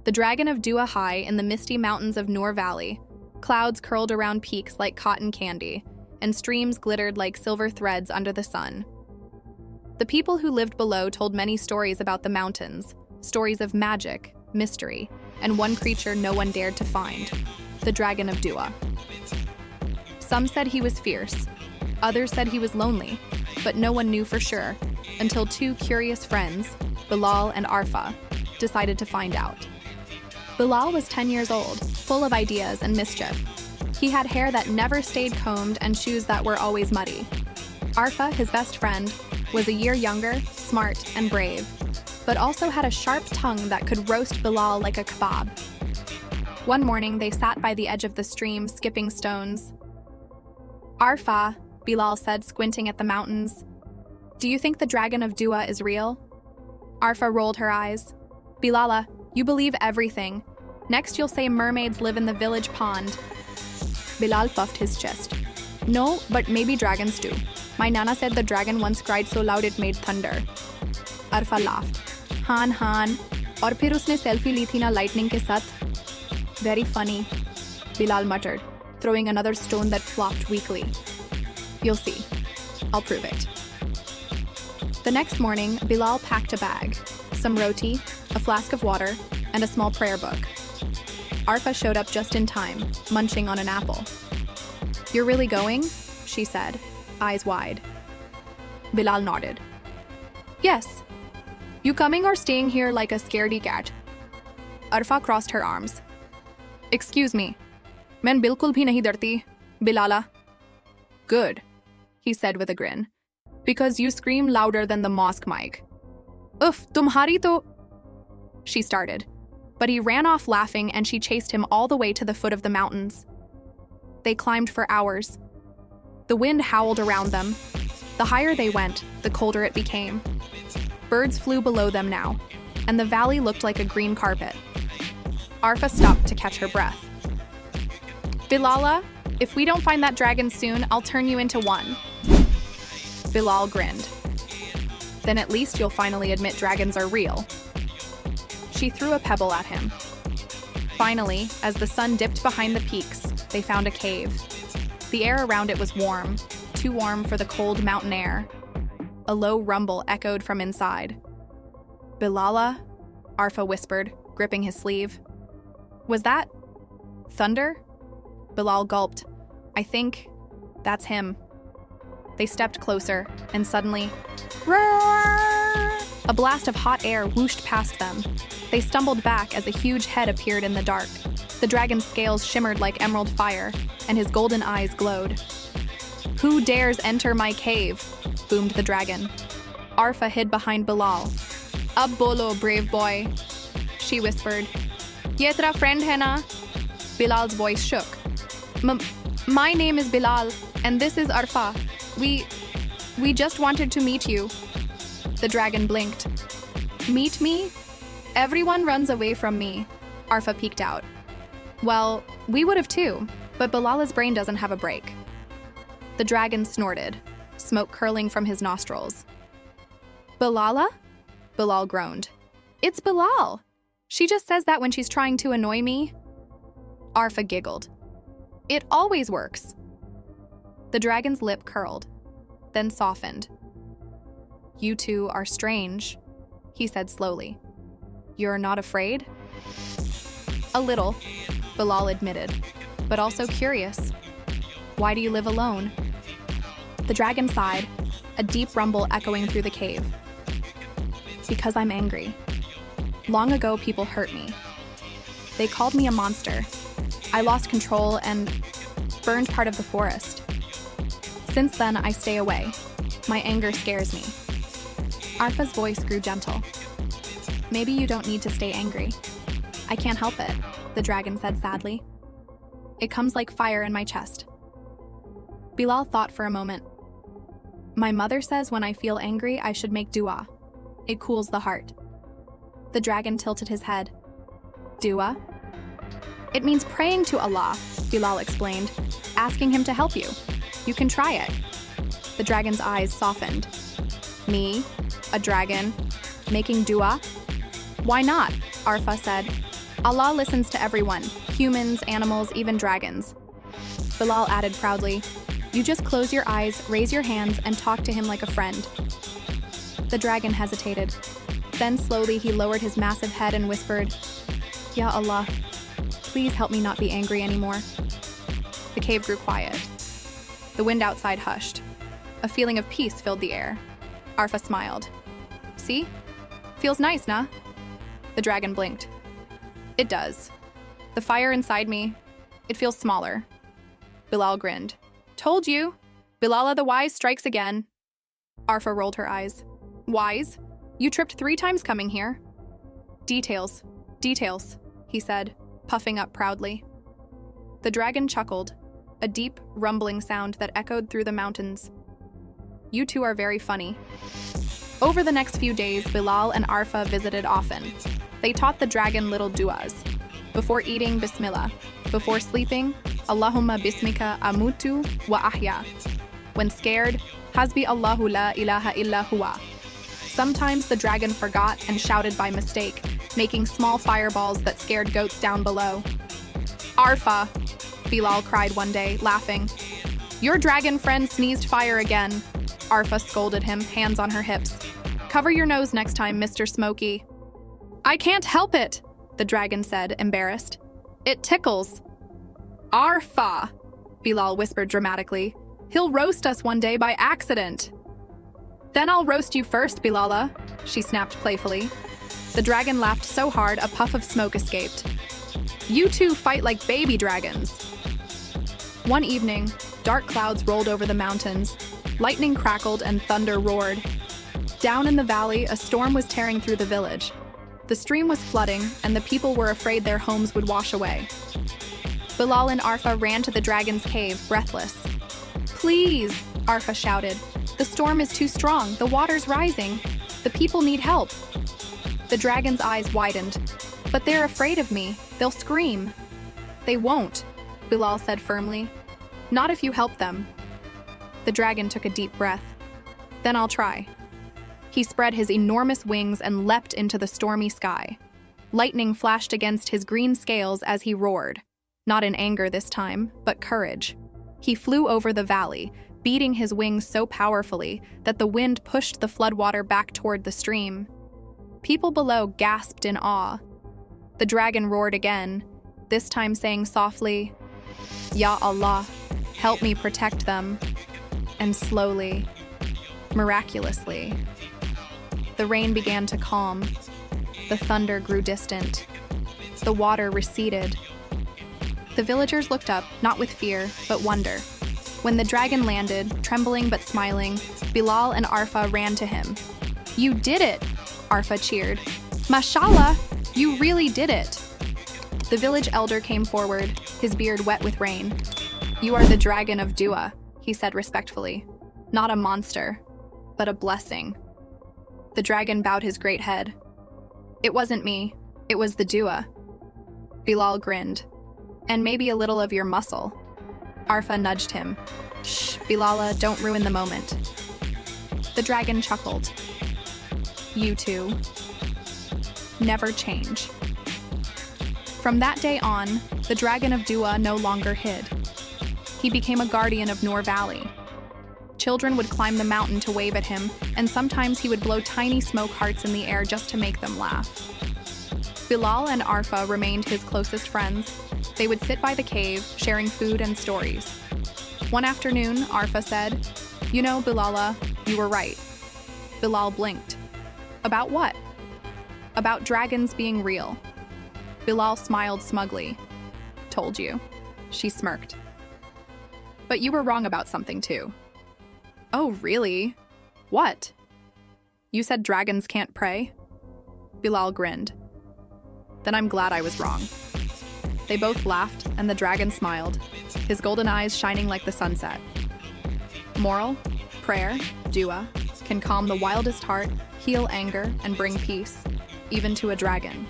The dragon of Dua high in the misty mountains of Noor Valley. Clouds curled around peaks like cotton candy, and streams glittered like silver threads under the sun. The people who lived below told many stories about the mountains, stories of magic, mystery, and one creature no one dared to find, the dragon of Dua. Some said he was fierce, others said he was lonely, but no one knew for sure until two curious friends, Bilal and Arfa, decided to find out. Bilal was 10 years old, full of ideas and mischief. He had hair that never stayed combed and shoes that were always muddy. Arfa, his best friend, was a year younger, smart, and brave, but also had a sharp tongue that could roast Bilal like a kebab. One morning, they sat by the edge of the stream, skipping stones. "Arfa," Bilal said, squinting at the mountains, "do you think the dragon of Dua is real?" Arfa rolled her eyes. "Bilala, you believe everything. Next you'll say mermaids live in the village pond." Bilal puffed his chest. "No, but maybe dragons do. My nana said the dragon once cried so loud it made thunder." Arfa laughed. "Han, और फिर उसने selfie ली थी ना lightning के साथ." "Very funny," Bilal muttered, throwing another stone that flopped weakly. "You'll see. I'll prove it." The next morning, Bilal packed a bag, some roti, a flask of water, and a small prayer book. Arfa showed up just in time, munching on an apple. "You're really going?" she said, eyes wide. Bilal nodded. "Yes. You coming or staying here like a scaredy cat?" Arfa crossed her arms. "Excuse me. मैं बिल्कुल भी नहीं डरती, Bilala." "Good," he said with a grin, "because you scream louder than the mosque mic." "Uff, tumhari to..." she started, but he ran off laughing and she chased him all the way to the foot of the mountains. They climbed for hours. The wind howled around them. The higher they went, the colder it became. Birds flew below them now, and the valley looked like a green carpet. Arfa stopped to catch her breath. "Bilala, if we don't find that dragon soon, I'll turn you into one." Bilal grinned. "Then at least you'll finally admit dragons are real." She threw a pebble at him. Finally, as the sun dipped behind the peaks, they found a cave. The air around it was warm, too warm for the cold mountain air. A low rumble echoed from inside. "Bilala," Arfa whispered, gripping his sleeve. "Was that thunder?" Bilal gulped. "I think that's him." They stepped closer, and suddenly, roar! A blast of hot air whooshed past them. They stumbled back as a huge head appeared in the dark. The dragon's scales shimmered like emerald fire, and his golden eyes glowed. "Who dares enter my cave?" boomed the dragon. Arfa hid behind Bilal. "Ab bolo, brave boy," she whispered. "Ye tera friend hai na?" Bilal's voice shook. My name is Bilal, and this is Arfa. We just wanted to meet you." The dragon blinked. "Meet me? Everyone runs away from me." Arfa peeked out. "Well, we would have too, but Bilal's brain doesn't have a break." The dragon snorted, smoke curling from his nostrils. "Bilala?" Bilal groaned. "It's Bilal. She just says that when she's trying to annoy me." Arfa giggled. "It always works." The dragon's lip curled, then softened. "You two are strange," he said slowly. "You're not afraid?" "A little," Bilal admitted, "but also curious. Why do you live alone?" The dragon sighed, a deep rumble echoing through the cave. "Because I'm angry. Long ago, people hurt me. They called me a monster. I lost control and burned part of the forest. Since then, I stay away. My anger scares me." Arfa's voice grew gentle. "Maybe you don't need to stay angry." "I can't help it," the dragon said sadly. "It comes like fire in my chest." Bilal thought for a moment. "My mother says when I feel angry, I should make dua. It cools the heart." The dragon tilted his head. "Dua?" "It means praying to Allah," Bilal explained, "asking him to help you. You can try it." The dragon's eyes softened. "Me? A dragon? Making dua?" "Why not?" Arfa said. Allah listens to everyone, humans, animals, even dragons. Bilal added proudly, "You just close your eyes, raise your hands, and talk to him like a friend." The dragon hesitated. Then slowly he lowered his massive head and whispered, "Ya Allah, please help me not be angry anymore." The cave grew quiet. The wind outside hushed. A feeling of peace filled the air. Arfa smiled. "See? Feels nice, nah?" The dragon blinked. "It does. The fire inside me, it feels smaller." Bilal grinned. "Told you! Bilal the Wise strikes again." Arfa rolled her eyes. "Wise? You tripped 3 times coming here." Details, he said, puffing up proudly. The dragon chuckled, a deep, rumbling sound that echoed through the mountains. "You two are very funny." Over the next few days, Bilal and Arfa visited often. They taught the dragon little du'as. Before eating, Bismillah. Before sleeping, Allahumma bismika amutu wa ahya. When scared, Hasbi Allahu la ilaha illa huwa. Sometimes the dragon forgot and shouted by mistake, making small fireballs that scared goats down below. "Arfa," Bilal cried one day, laughing. "Your dragon friend sneezed fire again." Arfa scolded him, hands on her hips. "Cover your nose next time, Mr. Smoky." "I can't help it," the dragon said, embarrassed. "It tickles." "Arfa," Bilal whispered dramatically. "He'll roast us one day by accident." "Then I'll roast you first, Bilala," she snapped playfully. The dragon laughed so hard a puff of smoke escaped. "You two fight like baby dragons." One evening, dark clouds rolled over the mountains. Lightning crackled and thunder roared. Down in the valley, a storm was tearing through the village. The stream was flooding, and the people were afraid their homes would wash away. Bilal and Arfa ran to the dragon's cave, breathless. "Please," Arfa shouted. "The storm is too strong. The water's rising. The people need help." The dragon's eyes widened. "But they're afraid of me. They'll scream." "They won't," Bilal said firmly. "Not if you help them." The dragon took a deep breath. "Then I'll try." He spread his enormous wings and leapt into the stormy sky. Lightning flashed against his green scales as he roared. Not in anger this time, but courage. He flew over the valley, beating his wings so powerfully that the wind pushed the floodwater back toward the stream. People below gasped in awe. The dragon roared again, this time saying softly, "Ya Allah, help me protect them." And slowly, miraculously, the rain began to calm. The thunder grew distant. The water receded. The villagers looked up, not with fear, but wonder. When the dragon landed, trembling but smiling, Bilal and Arfa ran to him. "You did it!" Arfa cheered. "Mashallah, you really did it!" The village elder came forward, his beard wet with rain. "You are the dragon of Dua," he said respectfully. "Not a monster, but a blessing." The dragon bowed his great head. "It wasn't me, it was the Dua." Bilal grinned. "And maybe a little of your muscle." Arfa nudged him. "Shh, Bilala, don't ruin the moment." The dragon chuckled. "You two never change." From that day on, the dragon of Dua no longer hid. He became a guardian of Noor Valley. Children would climb the mountain to wave at him, and sometimes he would blow tiny smoke hearts in the air just to make them laugh. Bilal and Arfa remained his closest friends. They would sit by the cave, sharing food and stories. One afternoon, Arfa said, "You know, Bilala, you were right." Bilal blinked. "About what?" "About dragons being real." Bilal smiled smugly. "Told you." She smirked. "But you were wrong about something too." "Oh, really? What?" "You said dragons can't pray." Bilal grinned. "Then I'm glad I was wrong." They both laughed, and the dragon smiled, his golden eyes shining like the sunset. Moral: prayer, dua, can calm the wildest heart, heal anger, and bring peace, even to a dragon.